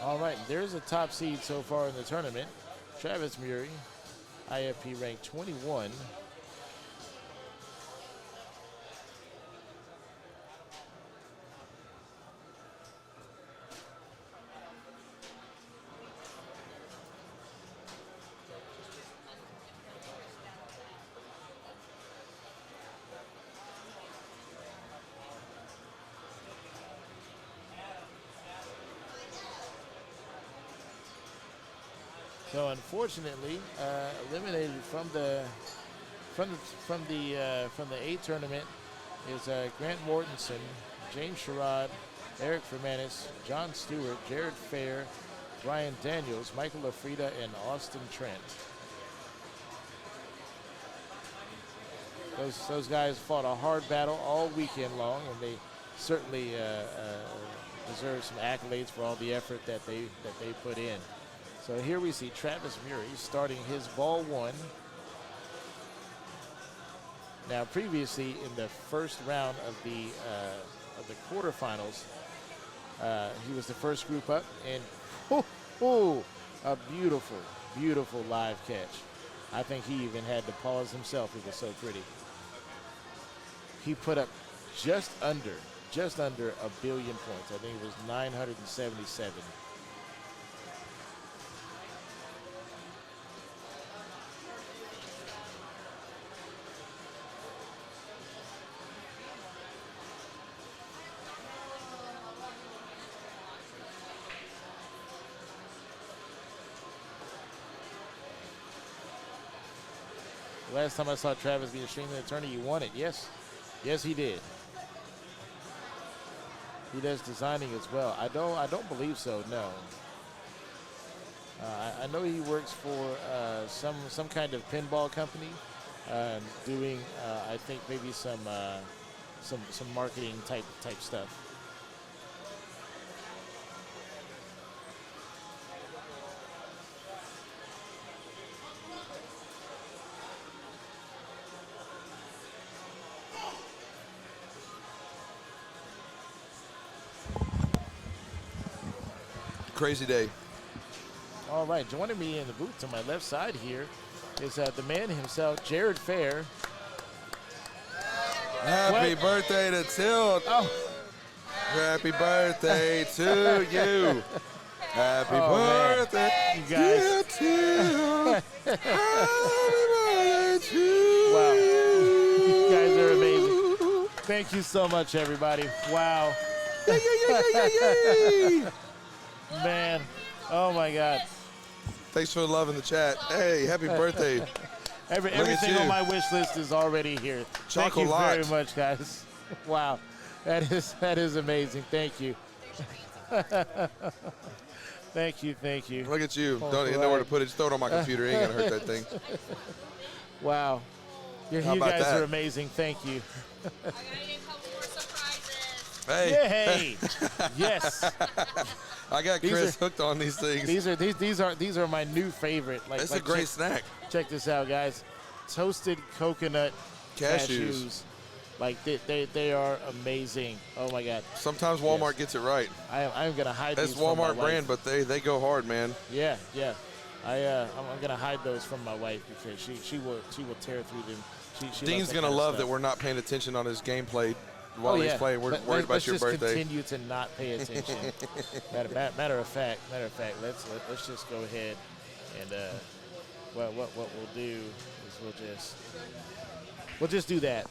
All right, there's a top seed so far in the tournament. Travis Murray, IFP ranked 21. So unfortunately, eliminated from the A tournament is Grant Mortensen, James Sherrod, Eric Fermanis, John Stewart, Jared Fair, Brian Daniels, Michael Lafrida, and Austin Trent. Those guys fought a hard battle all weekend long, and they certainly deserve some accolades for all the effort that they put in. So here we see Travis Murray starting his ball one. Now, previously in the first round of the quarterfinals, he was the first group up, and a beautiful, beautiful live catch. I think he even had to pause himself. It was so pretty. He put up just under a billion points. I think it was 977. Last time I saw Travis be a streaming attorney, he won it. Yes, he did. He does designing as well. I don't believe so. No. I know he works for some kind of pinball company, doing I think maybe some marketing type stuff. Crazy day. All right, joining me in the booth to my left side here is the man himself, Jared Fair. Happy birthday to Tilt. Oh. Happy birthday to you. Happy birthday, man. You guys. to Tilt. Happy birthday to wow. you. You guys are amazing. Thank you so much, everybody. Wow. Man, oh my God. Thanks for the love in the chat. Hey, happy birthday. Everything on my wish list is already here. Thank you very much, guys. Wow, that is amazing. Thank you. Thank you. Look at you. Don't even know where to put it. Just throw it on my computer. It ain't gonna hurt that thing. Wow. You guys are amazing. Thank you. I got a couple more surprises. Hey. Yes. I got Chris hooked on these things. These are my new favorite. It's a great snack. Check this out, guys. Toasted coconut cashews. Like they are amazing. Oh my God. Sometimes Walmart gets it right. I'm gonna hide these. It's Walmart brand, but they go hard, man. Yeah. I'm gonna hide those from my wife because she will tear through them. Dean's gonna love that we're not paying attention on his gameplay while he's playing. We're worried about your birthday. Let's just continue to not pay attention. matter of fact, let's just go ahead and what we'll do is we'll just do that.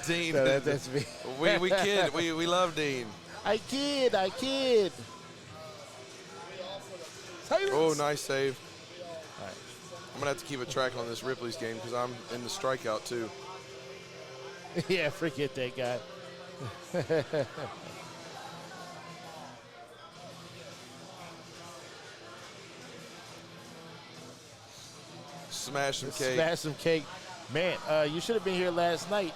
Dean, no, that's me. we kid. We love Dean. I kid. Silence. Oh, nice save. All right. I'm gonna have to keep a track on this Ripley's game because I'm in the strikeout too. Yeah, forget that guy. Smash some cake. Man, you should have been here last night.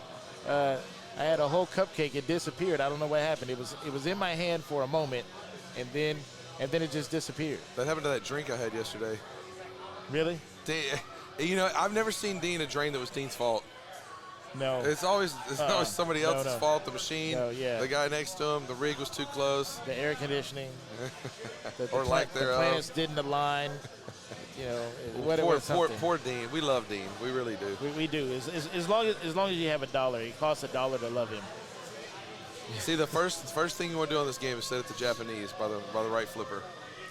I had a whole cupcake. It disappeared. I don't know what happened. It was in my hand for a moment, and then it just disappeared. That happened to that drink I had yesterday. Really? Dean, I've never seen Dean a drain that was Dean's fault. No. It's always somebody else's no. fault. The machine, No, yeah. the guy next to him, the rig was too close. The air conditioning. Or lack thereof. The planets didn't align. You know, whatever. Poor Dean. We love Dean. We really do. We do. As long as you have $1, it costs $1 to love him. See, the first thing you want to do on this game is set it to Japanese by the right flipper.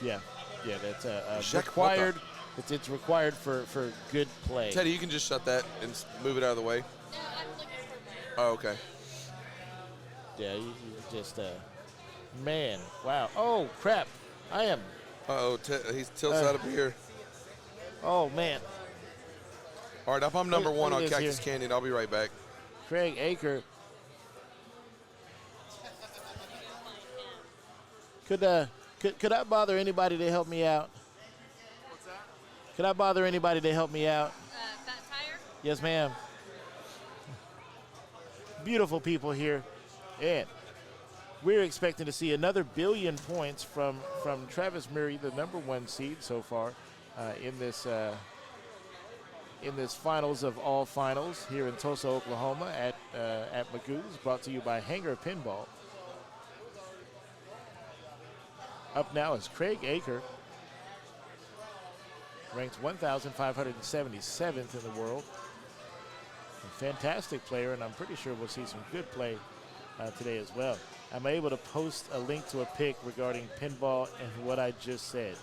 Yeah, that's required. It's required for good play. Teddy, you can just shut that and move it out of the way. No, I'm looking for Oh, okay. Yeah, you just man, wow. Oh crap, I am. Uh-oh, he tilts out of here. Oh man. All right, if I'm number one on Cactus here. Canyon, I'll be right back. Craig Aker. Could I bother anybody to help me out? What's that? Could I bother anybody to help me out? Fat Tire. Yes, ma'am. Beautiful people here, and we're expecting to see another billion points from Travis Murray, the #1 seed so far in this finals of all finals here in Tulsa, Oklahoma at Magoo's, brought to you by Hangar Pinball. Up now is Craig Aker, ranked 1,577th in the world. A fantastic player, and I'm pretty sure we'll see some good play today as well. I'm able to post a link to a pic regarding pinball and what I just said.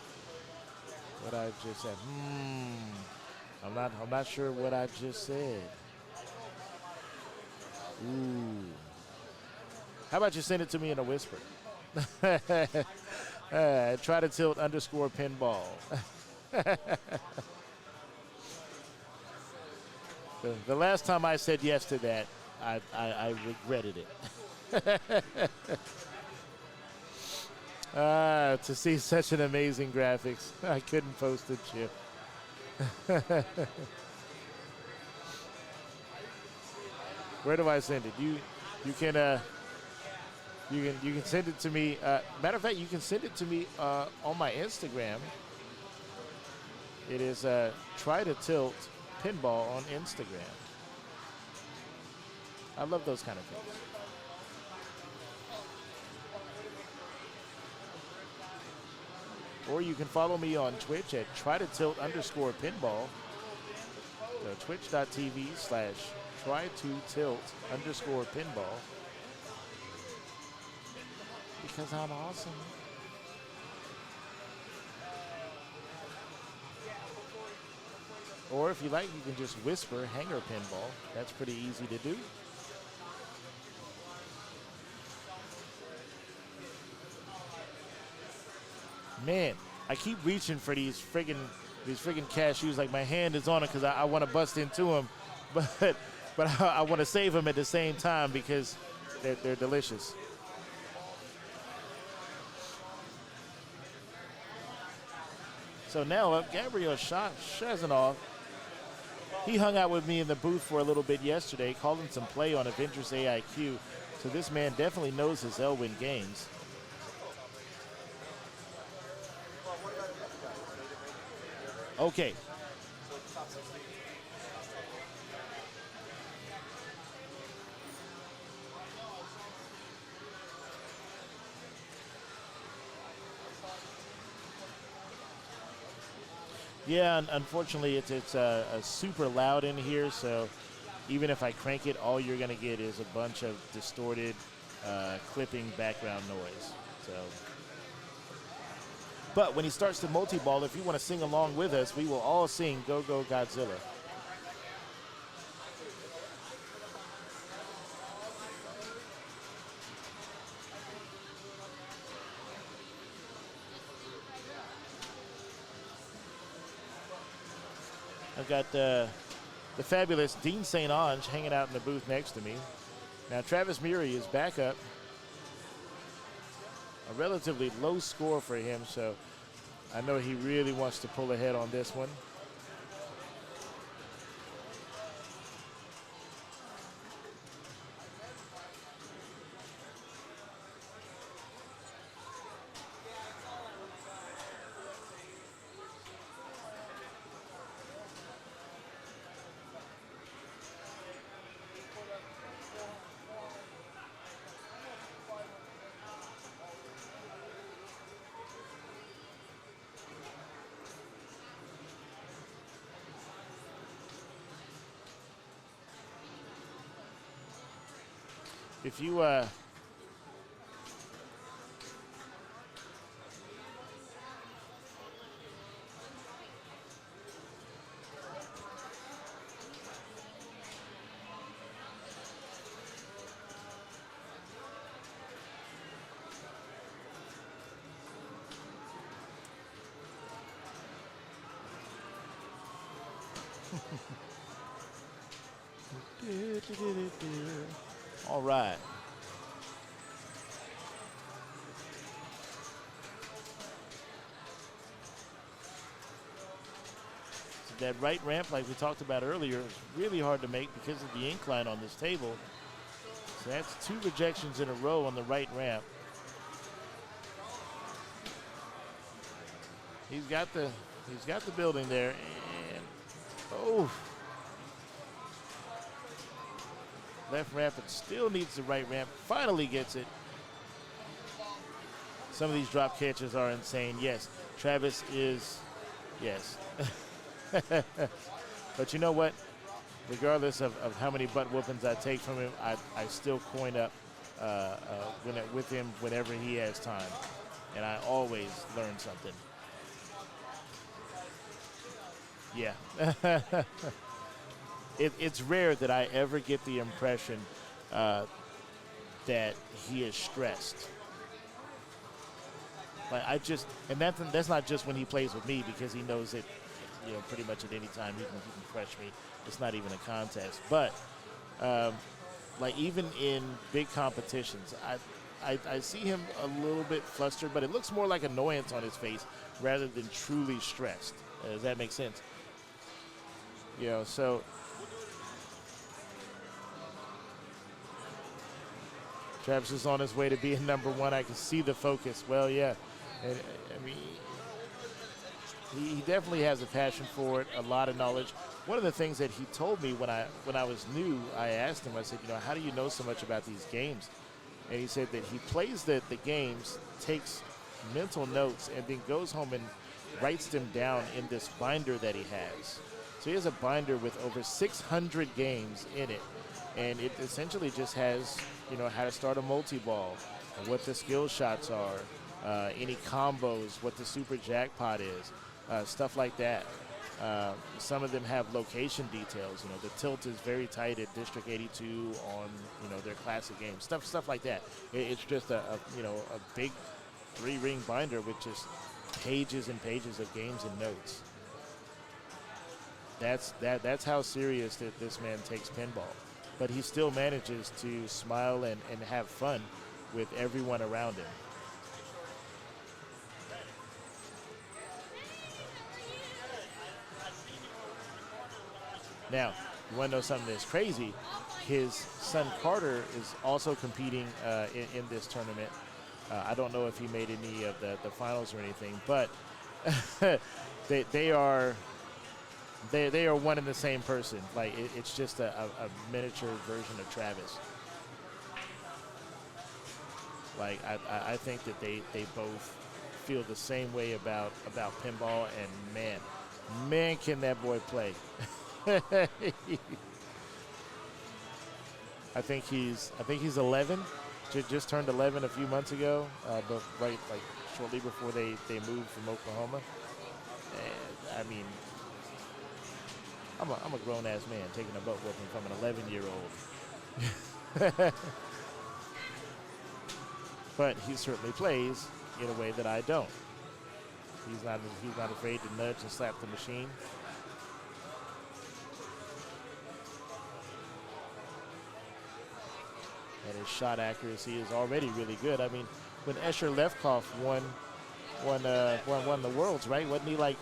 I'm not sure what I just said. Ooh. How about you send it to me in a whisper? Try to tilt _pinball. The last time I said yes to that, I regretted it. To see such an amazing graphics, I couldn't post it, Chip. Where do I send it? You can send it to me. Matter of fact, you can send it to me on my Instagram. It is Try to Tilt Pinball on Instagram. I love those kind of things. Or you can follow me on Twitch at Try to Tilt _pinball. Twitch.tv/Try to Tilt _pinball. Because I'm awesome. Or if you like, you can just whisper Hangar Pinball. That's pretty easy to do. Man, I keep reaching for these friggin' cashews. Like my hand is on it because I want to bust into them, but I want to save them at the same time because they're delicious. So now up, Gabriel Shazanov. He hung out with me in the booth for a little bit yesterday, calling some play on Avengers AIQ. So this man definitely knows his Elwyn games. Okay. Yeah, unfortunately, it's super loud in here, so even if I crank it, all you're going to get is a bunch of distorted, clipping background noise. So, but when he starts to multi-ball, if you want to sing along with us, we will all sing Go Go Godzilla. I've got the fabulous Dean St. Ange hanging out in the booth next to me. Now Travis Murray is back up. A relatively low score for him, so I know he really wants to pull ahead on this one. if you all right. So that right ramp, like we talked about earlier, is really hard to make because of the incline on this table. So that's 2 rejections in a row on the right ramp. He's got the building there, and oh. Left ramp, it still needs the right ramp. Finally gets it. Some of these drop catches are insane. Yes, Travis is, yes. But you know what? Regardless of how many butt whoopings I take from him, I still coin up with him whenever he has time. And I always learn something. Yeah. It's rare that I ever get the impression that he is stressed. Like and that's not just when he plays with me, because he knows that, pretty much at any time he can crush me. It's not even a contest. But like even in big competitions, I see him a little bit flustered, but it looks more like annoyance on his face rather than truly stressed. Does that make sense? So Travis is on his way to being #1. I can see the focus. Well, yeah. And, I mean, he definitely has a passion for it, a lot of knowledge. One of the things that he told me when I was new, I asked him, I said, how do you know so much about these games? And he said that he plays the games, takes mental notes, and then goes home and writes them down in this binder that he has. So he has a binder with over 600 games in it. And it essentially just has, how to start a multi-ball, what the skill shots are, any combos, what the super jackpot is, stuff like that. Some of them have location details. The tilt is very tight at District 82 on, their classic games, stuff like that. It's just a big 3-ring binder with just pages and pages of games and notes. That's how serious that this man takes pinball. But he still manages to smile and have fun with everyone around him. Now, you want to know something that's crazy? His son Carter is also competing in this tournament. I don't know if he made any of the finals or anything, but they are one and the same person. Like it's just a miniature version of Travis. Like I think that they both feel the same way about pinball, and man can that boy play. I think he's 11. Just turned 11 a few months ago, but shortly before they moved from Oklahoma. And I mean, I'm a grown-ass man taking a butt whooping from an 11-year-old. But he certainly plays in a way that I don't. He's not afraid to nudge and slap the machine. And his shot accuracy is already really good. I mean, when Escher Lefkoff won the Worlds, right? Wasn't he like,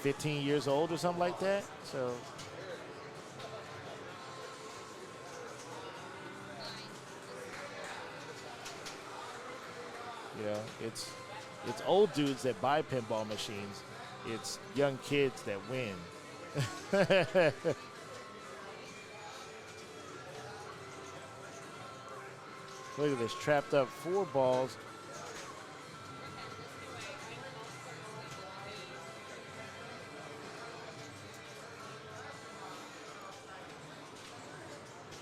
15 years old or something like that? So it's old dudes that buy pinball machines. It's young kids that win. Look at this, trapped up 4 balls.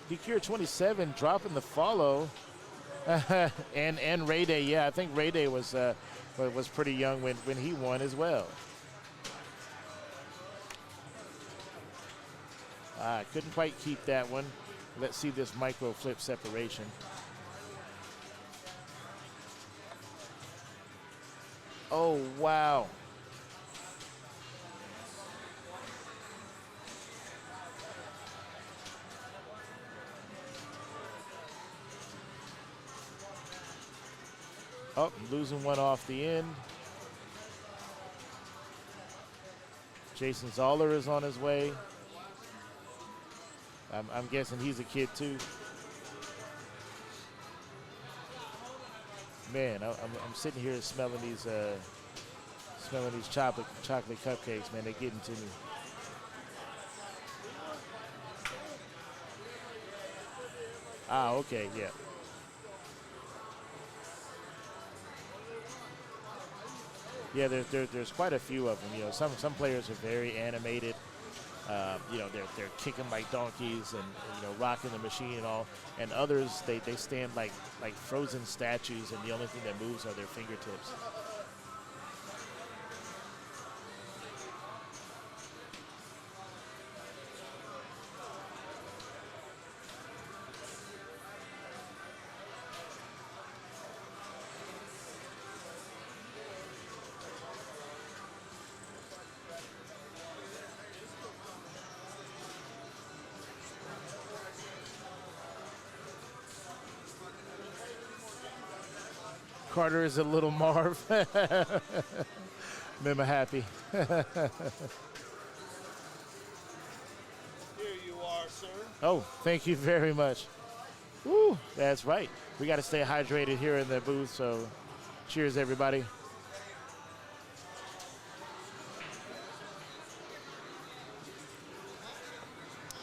DQ 27 dropping the follow. and Ray Day, yeah, I think Ray Day was pretty young when he won as well. Couldn't quite keep that one. Let's see this micro flip separation. Oh, wow. Oh, losing one off the end. Jason Zoller is on his way. I'm guessing he's a kid too. Man, I'm sitting here smelling these chocolate cupcakes. Man, they're getting to me. Okay, yeah. Yeah, there's quite a few of them. You know, some players are very animated. You know, they're kicking like donkeys and you know, rocking the machine and all. And others, they stand like frozen statues, and the only thing that moves are their fingertips. Carter is a little Marv. Remember happy. Here you are, sir. Oh, thank you very much. Woo, that's right. We got to stay hydrated here in the booth, so cheers, everybody.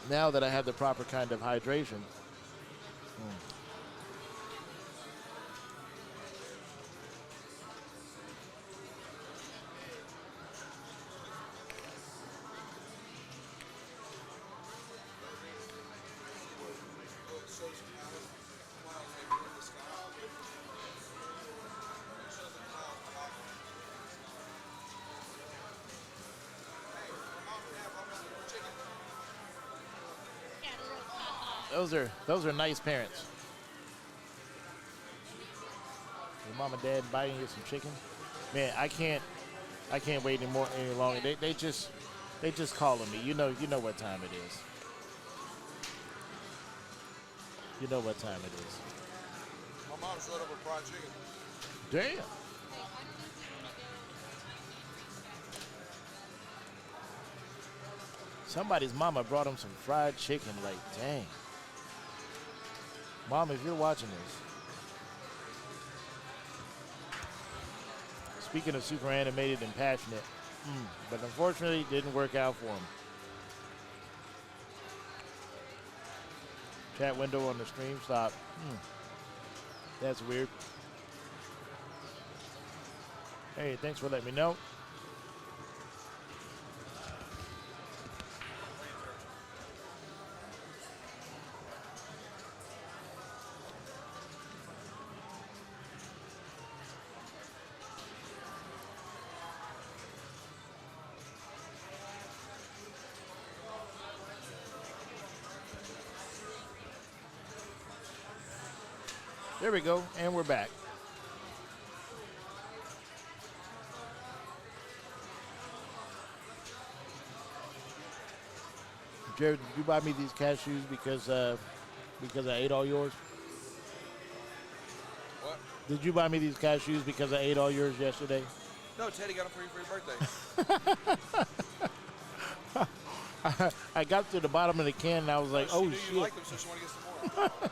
Now that I have the proper kind of hydration. Those are nice parents. Your mom and dad biting you some chicken. Man, I can't wait any longer. They just calling me. You know what time it is. You know what time it is. My mom showed up with fried chicken. Damn. Somebody's mama brought him some fried chicken. Like, dang. Mom, if you're watching this. Speaking of super animated and passionate, but unfortunately it didn't work out for him. Chat window on the stream stop. That's weird. Hey, thanks for letting me know. There we go, and we're back. Jared, did you buy me these cashews because I ate all yours? What? Did you buy me these cashews because I ate all yours yesterday? No, Teddy got them for you for your birthday. I got to the bottom of the can and I was like, oh, shit. You like them, so she wanted to get some more.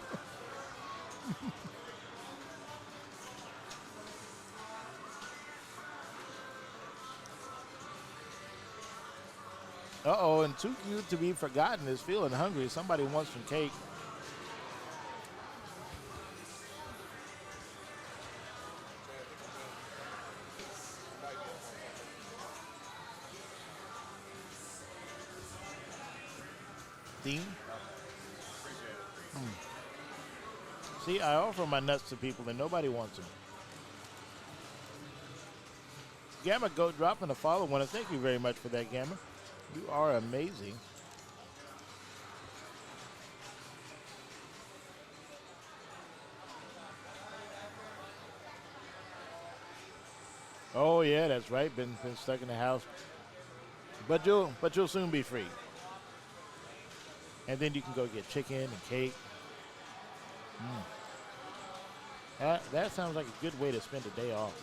Uh-oh, and too cute to be forgotten is feeling hungry. Somebody wants some cake. Dean? See, I offer my nuts to people and nobody wants them. Gamma Goat dropping a follow one. Thank you very much for that, Gamma. You are amazing. Oh yeah, that's right. Been stuck in the house, but you'll soon be free. And then you can go get chicken and cake. That sounds like a good way to spend a day off.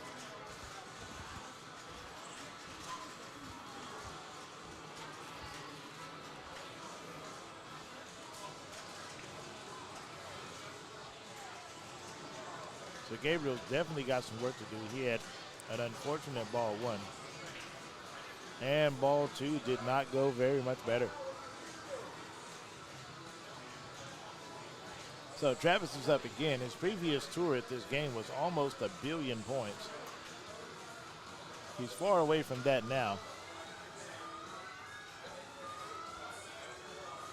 So Gabriel's definitely got some work to do. He had an unfortunate ball one. And ball two did not go very much better. So Travis is up again. His previous tour at this game was almost 1 billion points. He's far away from that now.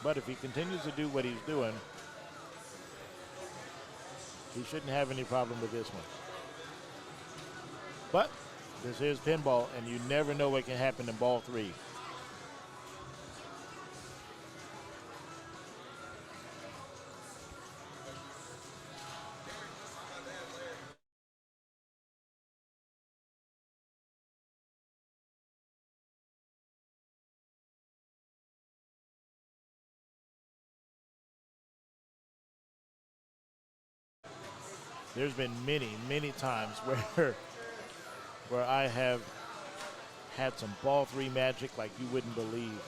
But if he continues to do what he's doing, he shouldn't have any problem with this one. But this is pinball, and you never know what can happen in ball three. There's been many times where I have had some ball three magic like you wouldn't believe.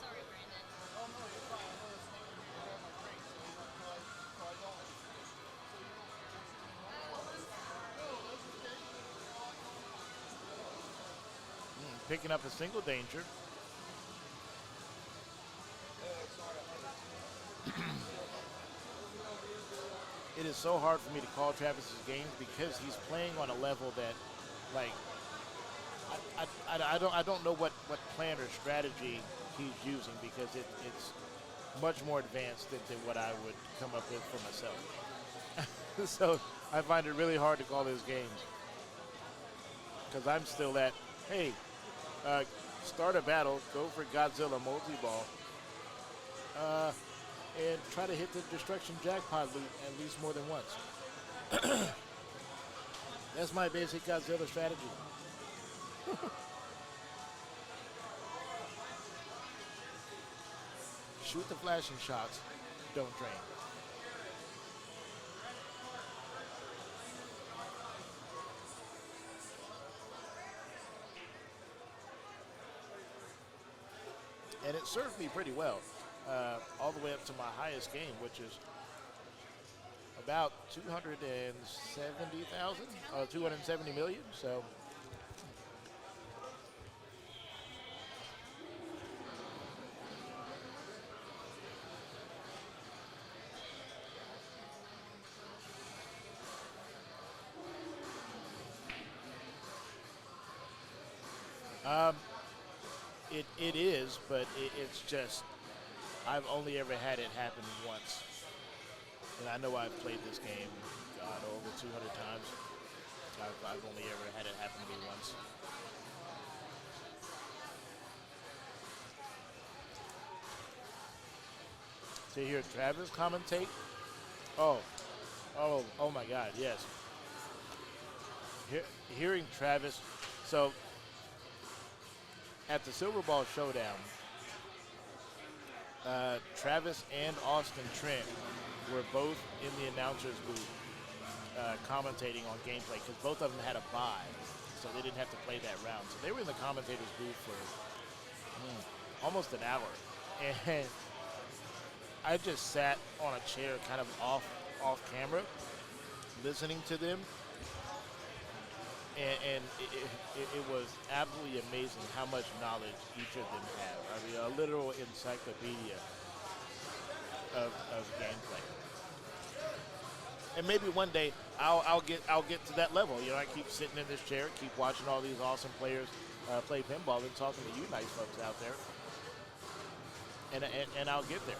Sorry, Brandon. Picking up a single danger. It is so hard for me to call Travis's games because he's playing on a level that, like, I don't know what plan or strategy he's using because it's much more advanced than what I would come up with for myself. So I find it really hard to call his games because I'm still at, hey, start a battle, go for Godzilla multi-ball, and try to hit the destruction jackpot loot at least more than once. That's my basic Godzilla strategy. Shoot the flashing shots, don't drain. And it served me pretty well, all the way up to my highest game, which is about 270,000, 270 million. So it is, but it's just, I've only ever had it happen once. And I know I've played this game, God, over 200 times. I've only ever had it happen to me once. to hear Travis commentate. Oh my God, yes. Hearing Travis, so at the Silver Ball Showdown, Travis and Austin Trent were both in the announcer's booth commentating on gameplay because both of them had a bye, so they didn't have to play that round. So they were in the commentator's booth for almost an hour, and I just sat on a chair kind of off camera listening to them, and it was absolutely amazing how much knowledge each of them have. I mean, a literal encyclopedia of gameplay. And maybe one day I'll get to that level. You know, I keep sitting in this chair, keep watching all these awesome players play pinball, and talking to you nice folks out there. And I'll get there.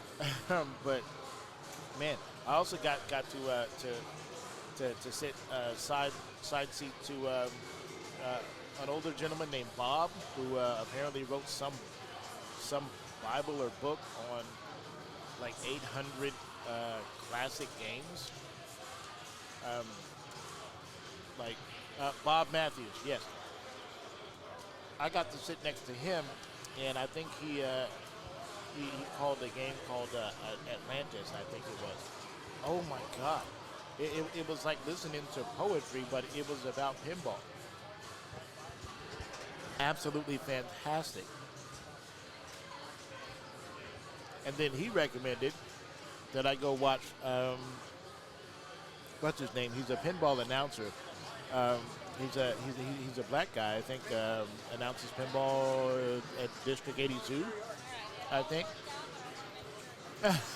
But man, I also got to sit side seat to an older gentleman named Bob, who apparently wrote some Bible or book on like 800 classic games. Bob Matthews, yes. I got to sit next to him, and I think he called a game called Atlantis, I think it was. Oh my God. It was like listening to poetry, but it was about pinball. Absolutely fantastic. And then he recommended that I go watch, what's his name? He's a pinball announcer. He's a black guy, I think, announces pinball at District 82, I think.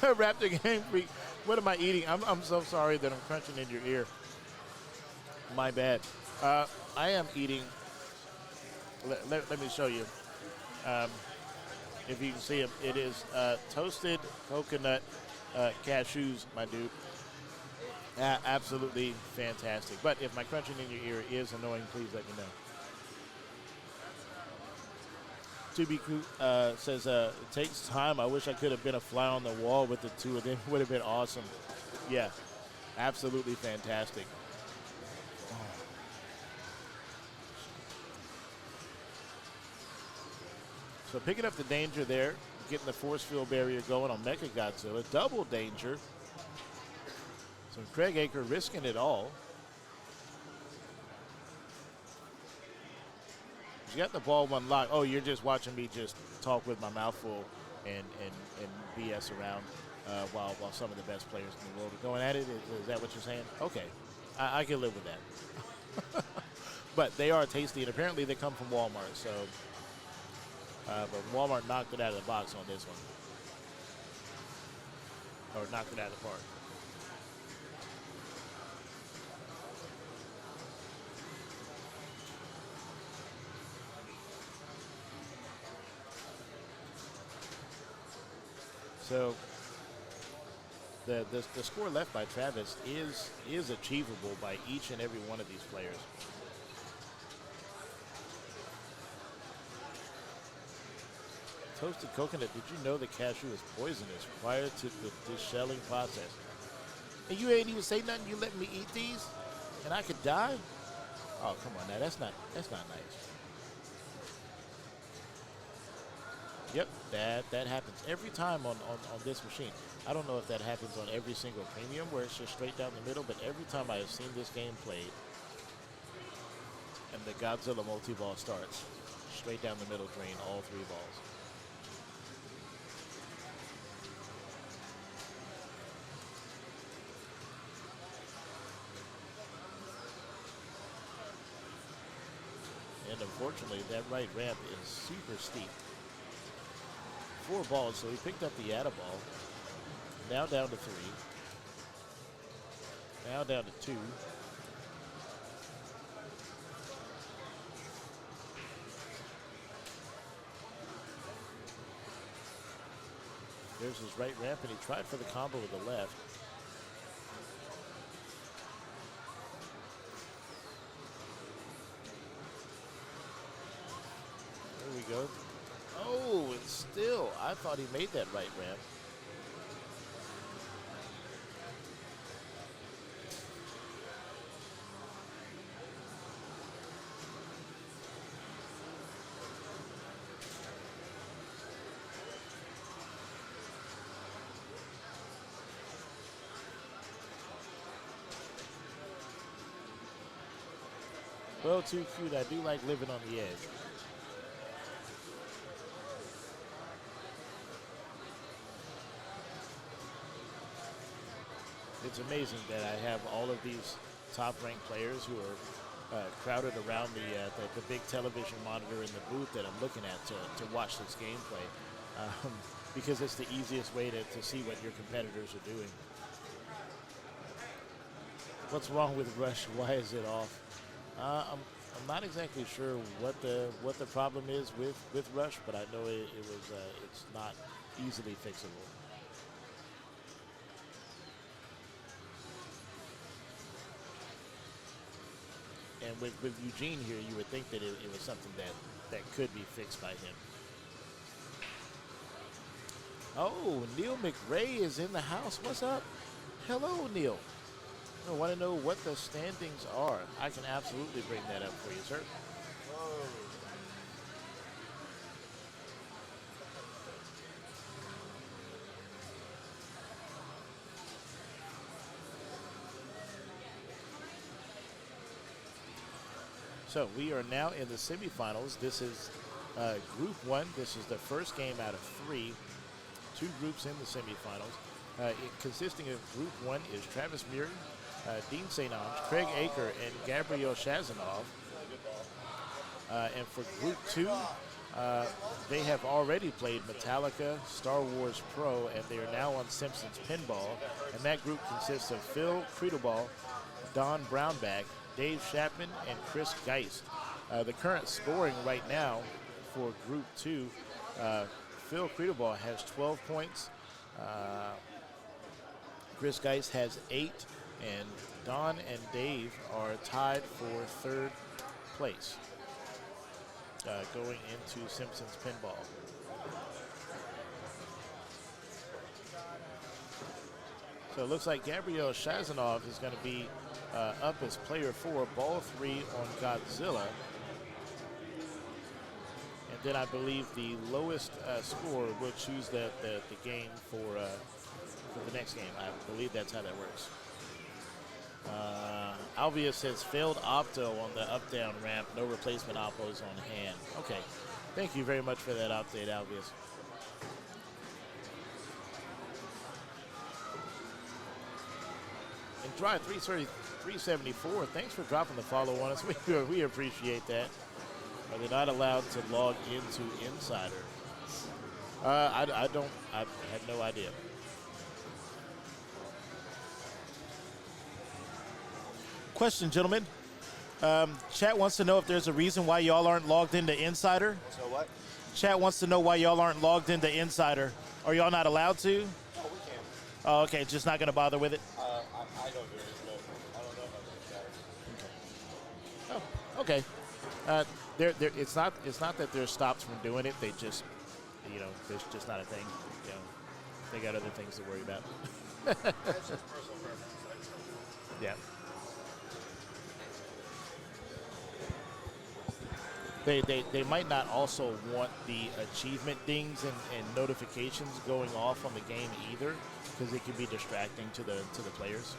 Raptor Game Freak. What am I eating? I'm so sorry that I'm crunching in your ear. My bad. I am eating. Let me show you. If you can see them, it is toasted coconut cashews, my dude. Absolutely fantastic. But if my crunching in your ear is annoying, please let me know. To be says, it takes time. I wish I could have been a fly on the wall with the two of them. Would have been awesome. Yeah, absolutely fantastic. So picking up the danger there, getting the force field barrier going on Mecha Godzilla. Double danger. So Craig Aker risking it all. You got the ball one lock. Oh, you're just watching me just talk with my mouth full and BS around while some of the best players in the world are going at it. Is that what you're saying? Okay, I can live with that. But they are tasty, and apparently they come from Walmart. So, but Walmart knocked it out of the box on this one, or knocked it out of the park. So the score left by Travis is achievable by each and every one of these players. Toasted coconut, did you know the cashew is poisonous prior to the shelling process? And you ain't even say nothing, you let me eat these? And I could die? Oh, come on now, that's not nice. Yep, that happens every time on this machine. I don't know if that happens on every single premium where it's just straight down the middle, but every time I have seen this game played and the Godzilla multi-ball starts, straight down the middle drain, all three balls. And unfortunately, that right ramp is super steep. 4 balls, so he picked up the Atta ball. Now down to 3. Now down to 2. There's his right ramp, and he tried for the combo with the left. There we go. Oh, and still, I thought he made that right ramp. Well, too cute. I do like living on the edge. It's amazing that I have all of these top-ranked players who are crowded around the big television monitor in the booth that I'm looking at to watch this gameplay, because it's the easiest way to see what your competitors are doing. What's wrong with Rush? Why is it off? I'm not exactly sure what the problem is with Rush, but I know it's not easily fixable. And with Eugene here, you would think that it was something that could be fixed by him. Oh, Neil McRae is in the house. What's up? Hello, Neil. I want to know what the standings are. I can absolutely bring that up for you, sir. So we are now in the semifinals. This is Group 1. This is the first game out of 3. 2 groups in the semifinals. Consisting of Group 1 is Travis Muir, Dean St. Ange, Craig Aker, and Gabriel Shazanov. And for Group 2, they have already played Metallica, Star Wars Pro, and they are now on Simpsons Pinball. And that group consists of Phil Creedleball, Don Brownback, Dave Chapman, and Chris Geist. The current scoring right now for Group 2, Phil Creedleball has 12 points. Chris Geist has 8, and Don and Dave are tied for 3rd place going into Simpsons Pinball. So it looks like Gabriel Shazanov is going to be up as player 4, ball 3 on Godzilla. And then I believe the lowest score will choose the game for the next game. I believe that's how that works. Alvia says failed opto on the up-down ramp. No replacement oppos on hand. Okay. Thank you very much for that update, Alvius. And Dry 374, thanks for dropping the follow on us. We appreciate that. Are they not allowed to log into Insider? I had no idea. Question, gentlemen. Chat wants to know if there's a reason why y'all aren't logged into Insider. So what? Chat wants to know why y'all aren't logged into Insider. Are y'all not allowed to? Oh, we can. Oh, okay. Just not going to bother with it? I don't do it, but I don't know about the Insider. Oh, okay. It's not that they're stopped from doing it. They just, there's just not a thing. They got other things to worry about. That's just personal preference. Yeah. They might not also want the achievement dings and notifications going off on the game either, because it can be distracting to the players.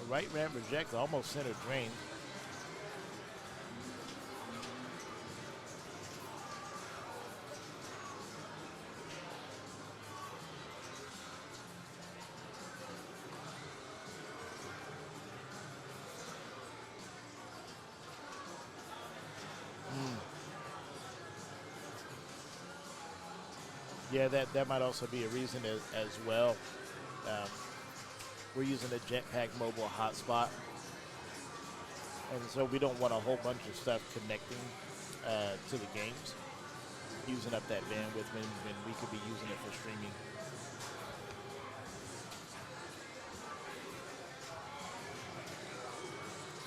Right ramp reject, almost center drain. Yeah, that might also be a reason as well. We're using a Jetpack mobile hotspot, and so we don't want a whole bunch of stuff connecting to the games, using up that bandwidth when we could be using it for streaming.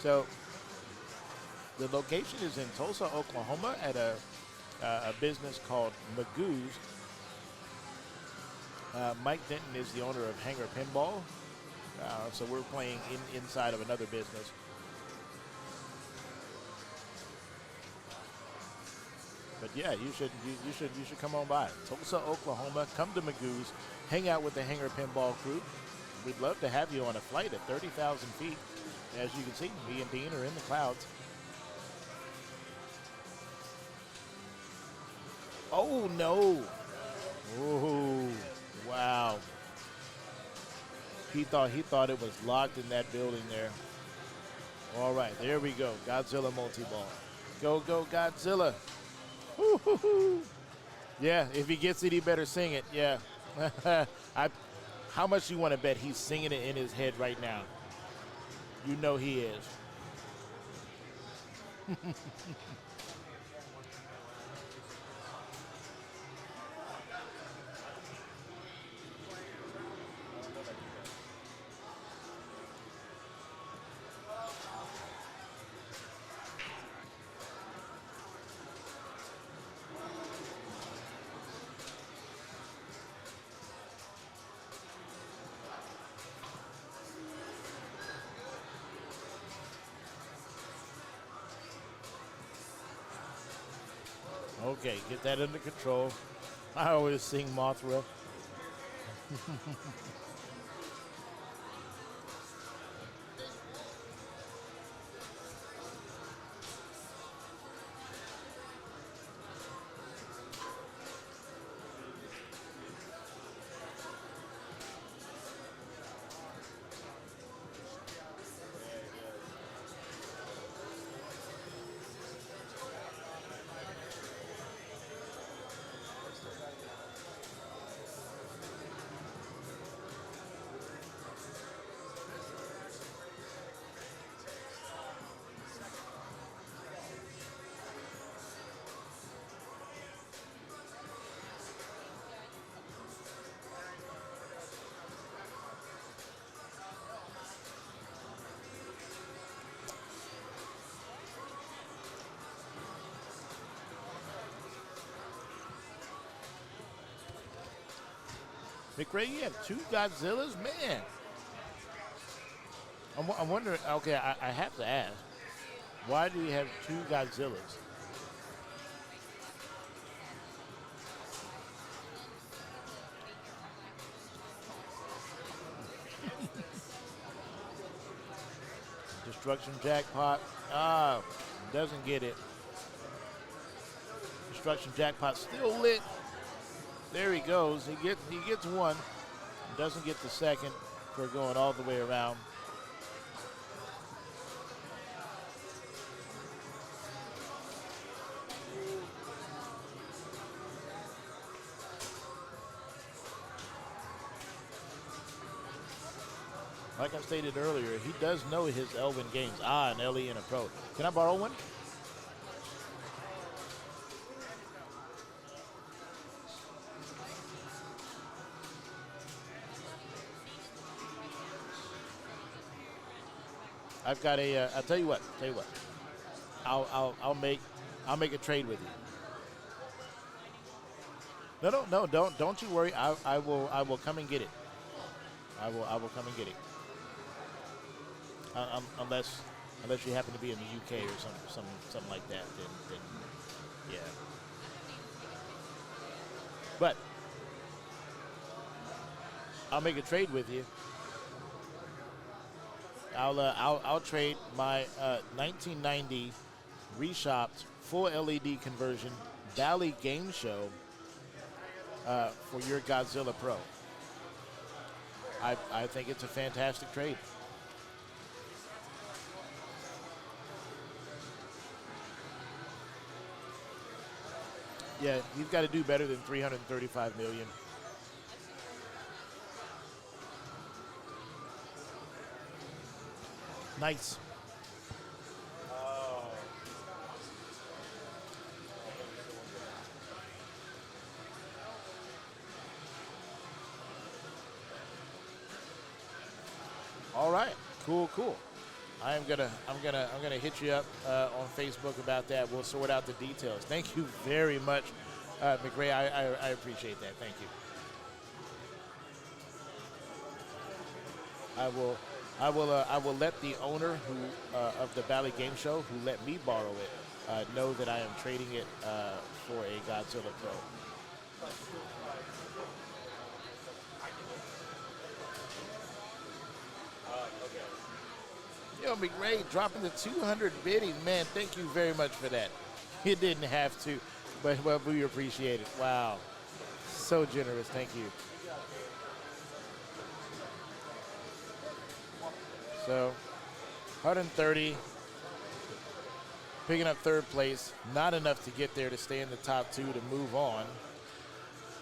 So the location is in Tulsa, Oklahoma, at a business called Magoo's. Mike Denton is the owner of Hangar Pinball, so we're playing inside of another business. But yeah, you should come on by Tulsa, Oklahoma. Come to Magoo's, hang out with the Hangar Pinball crew. We'd love to have you on a flight at 30,000 feet. As you can see, me and Dean are in the clouds. Oh no! Oh wow! He thought it was locked in that building there. All right, there we go. Godzilla multi-ball. Go Godzilla! Woo-hoo-hoo. Yeah, if he gets it, he better sing it. Yeah. How much do you want to bet he's singing it in his head right now? You know he is. Okay, get that under control. I always sing Mothra. McRae, you have two Godzillas? Man. I'm wondering, okay, I have to ask, why do you have two Godzillas? Destruction Jackpot. Doesn't get it. Destruction Jackpot still lit. There he goes. He gets one. Doesn't get the second for going all the way around. Like I stated earlier, he does know his Elvin games. An LE and a Pro. Can I borrow one? I've got a. I'll tell you what. I'll make a trade with you. No. Don't you worry. I will come and get it. I will come and get it. Unless you happen to be in the UK or something like that, then yeah. But I'll make a trade with you. I'll trade my 1990 reshopped full LED conversion Bally Game Show for your Godzilla Pro. I think it's a fantastic trade. Yeah, you've got to do better than 335 million. Nice. All right, cool. I'm gonna hit you up on Facebook about that. We'll sort out the details. Thank you very much, McRae. I appreciate that. Thank you. I will let the owner of the Valley Game Show who let me borrow it know that I am trading it for a Godzilla Pro. Yo, McRae dropping the 200 biddies. Man, thank you very much for that. You didn't have to, but we appreciate it. Wow. So generous. Thank you. So, 130. Picking up third place. Not enough to get there to stay in the top two to move on.